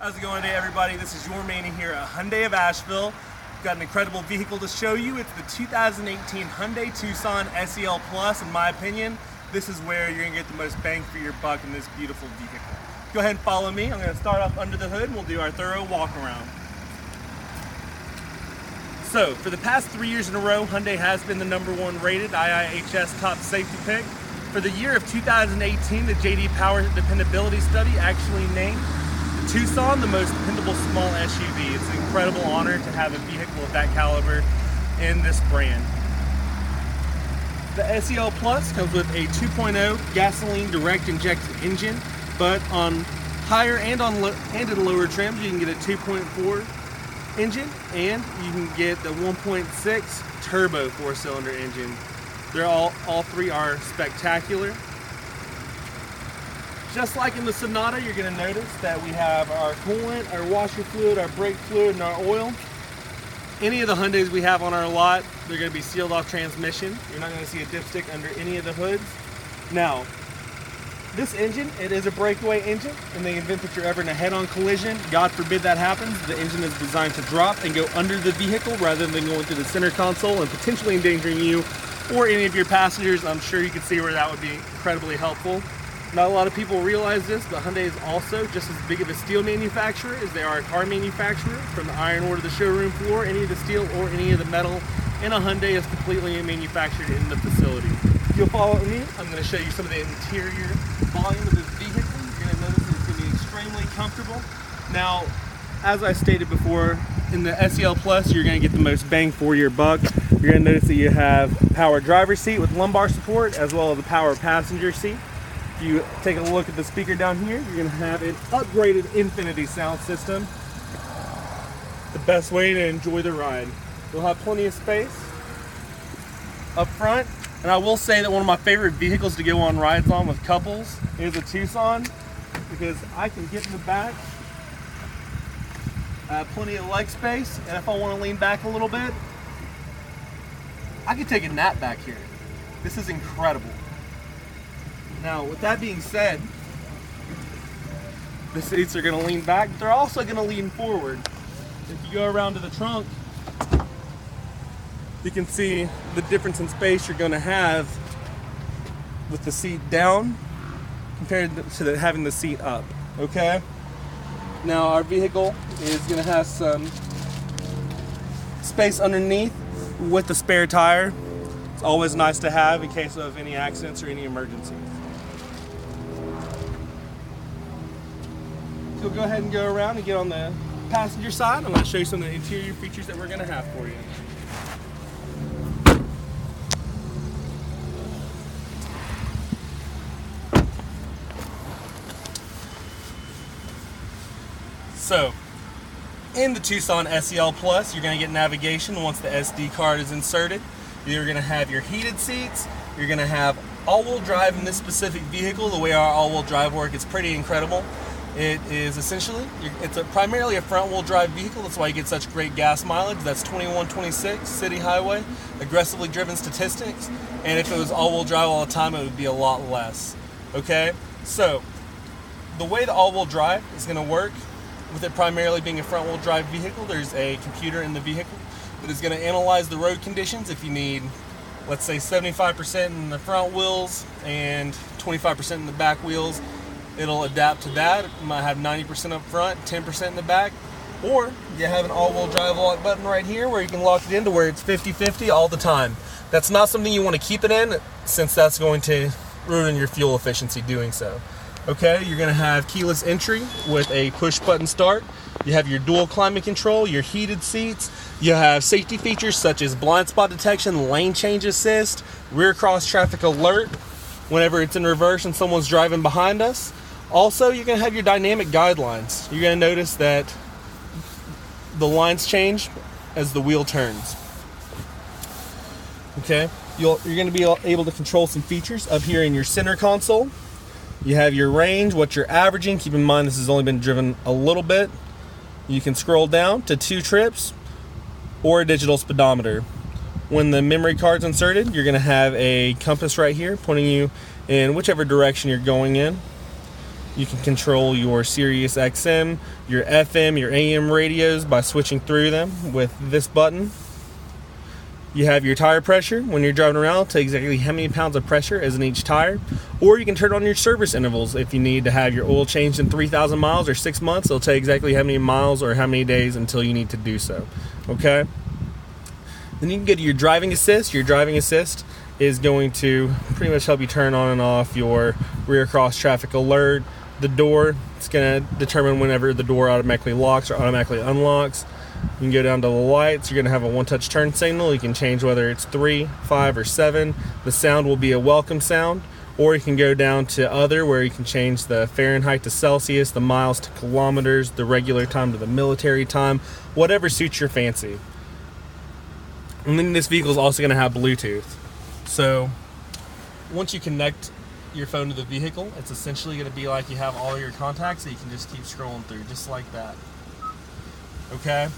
How's it going today, everybody? This is your Manny here at Hyundai of Asheville. We've got an incredible vehicle to show you. It's the 2018 Hyundai Tucson SEL Plus. In my opinion, this is where you're gonna get the most bang for your buck in this beautiful vehicle. Go ahead and follow me. I'm gonna start off under the hood and we'll do our thorough walk around. So, for the past 3 years in a row, Hyundai has been the #1 rated IIHS top safety pick. For the year of 2018, the JD Power Dependability Study actually named the Tucson the most dependable small SUV. It's an incredible honor to have a vehicle of that caliber in this brand. The SEL Plus comes with a 2.0 gasoline direct injected engine, but on higher and in lower trims, you can get a 2.4 engine, and you can get the 1.6 turbo 4-cylinder engine. They're all three are spectacular. Just like in the Sonata, you're going to notice that we have our coolant, our washer fluid, our brake fluid, and our oil. Any of the Hyundais we have on our lot, they're going to be sealed off transmission. You're not going to see a dipstick under any of the hoods. Now, this engine, it is a breakaway engine. In the event that you're ever in a head-on collision, God forbid that happens, the engine is designed to drop and go under the vehicle rather than going through the center console and potentially endangering you or any of your passengers. I'm sure you can see where that would be incredibly helpful. Not a lot of people realize this, but Hyundai is also just as big of a steel manufacturer as they are a car manufacturer. From the iron ore to the showroom floor, any of the steel or any of the metal in a Hyundai is completely manufactured in the facility. If you'll follow me, I'm going to show you some of the interior volume of this vehicle. You're going to notice it's going to be extremely comfortable. Now, as I stated before, in the SEL Plus, you're going to get the most bang for your buck. You're going to notice that you have a power driver's seat with lumbar support, as well as a power passenger seat. If you take a look at the speaker down here, you're going to have an upgraded Infinity sound system. The best way to enjoy the ride. You'll have plenty of space up front. And I will say that one of my favorite vehicles to go on rides on with couples is a Tucson, because I can get in the back, I have plenty of leg space, and if I want to lean back a little bit, I can take a nap back here. This is incredible. Now, with that being said, the seats are going to lean back, but they're also going to lean forward. If you go around to the trunk, you can see the difference in space you're going to have with the seat down compared to having the seat up, okay? Now, our vehicle is going to have some space underneath with the spare tire. It's always nice to have in case of any accidents or any emergencies. So we'll go ahead and go around and get on the passenger side. I'm going to show you some of the interior features that we're going to have for you. So, in the Tucson SEL Plus, you're going to get navigation once the SD card is inserted. You're going to have your heated seats. You're going to have all-wheel drive in this specific vehicle. The way our all-wheel drive works, it's pretty incredible. It is essentially, it's primarily a front-wheel drive vehicle. That's why you get such great gas mileage. That's 2126 city highway, aggressively driven statistics. And if it was all-wheel drive all the time, it would be a lot less. Okay, so the way the all-wheel drive is going to work, with it primarily being a front-wheel drive vehicle, there's a computer in the vehicle that is going to analyze the road conditions. If you need, let's say, 75% in the front wheels and 25% in the back wheels, it'll adapt to that. You might have 90% up front, 10% in the back. Or you have an all-wheel drive lock button right here where you can lock it into where it's 50-50 all the time. That's not something you want to keep it in, since that's going to ruin your fuel efficiency doing so. Okay, you're going to have keyless entry with a push button start. You have your dual climate control, your heated seats. You have safety features such as blind spot detection, lane change assist, rear cross traffic alert whenever it's in reverse and someone's driving behind us. Also, you're going to have your dynamic guidelines. You're going to notice that the lines change as the wheel turns. Okay, you're going to be able to control some features up here in your center console. You have your range, what you're averaging. Keep in mind this has only been driven a little bit. You can scroll down to 2 trips or a digital speedometer. When the memory card's inserted, you're going to have a compass right here pointing you in whichever direction you're going in. You can control your Sirius XM, your FM, your AM radios by switching through them with this button. You have your tire pressure. When you're driving around, tell exactly how many pounds of pressure is in each tire. Or you can turn on your service intervals. If you need to have your oil changed in 3,000 miles or 6 months, it'll tell you exactly how many miles or how many days until you need to do so. Okay? Then you can go to your driving assist. Your driving assist is going to pretty much help you turn on and off your rear cross traffic alert. The door, it's going to determine whenever the door automatically locks or automatically unlocks. You can go down to the lights. You're going to have a one-touch turn signal. You can change whether it's 3, 5, or 7. The sound will be a welcome sound. Or you can go down to other, where you can change the Fahrenheit to Celsius, the miles to kilometers, the regular time to the military time, whatever suits your fancy. And then this vehicle is also going to have Bluetooth. So once you connect your phone to the vehicle, it's essentially going to be like you have all your contacts that you can just keep scrolling through, just like that. Okay?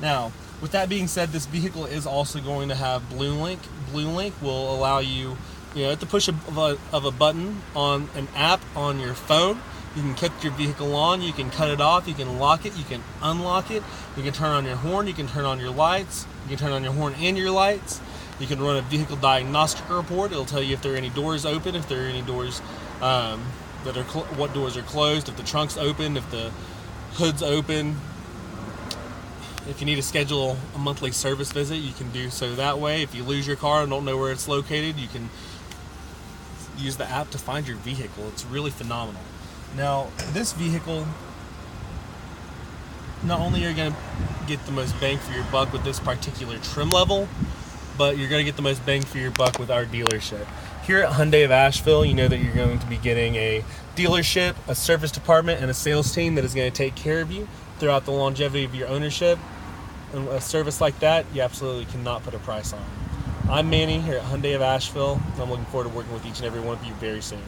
Now, with that being said, this vehicle is also going to have BlueLink. BlueLink will allow you, at the push of a button on an app on your phone, you can kick your vehicle on, you can cut it off, you can lock it, you can unlock it, you can turn on your horn, you can turn on your lights, you can turn on your horn and your lights. You can run a vehicle diagnostic report. It'll tell you if there are any doors open, if there are any doors what doors are closed, if the trunk's open, if the hood's open. If you need to schedule a monthly service visit, you can do so that way. If you lose your car and don't know where it's located, you can use the app to find your vehicle. It's really phenomenal. Now, this vehicle, not only are you going to get the most bang for your buck with this particular trim level, but you're going to get the most bang for your buck with our dealership. Here at Hyundai of Asheville, you know that you're going to be getting a dealership, a service department, and a sales team that is going to take care of you throughout the longevity of your ownership. And a service like that, you absolutely cannot put a price on. I'm Manny here at Hyundai of Asheville, and I'm looking forward to working with each and every one of you very soon.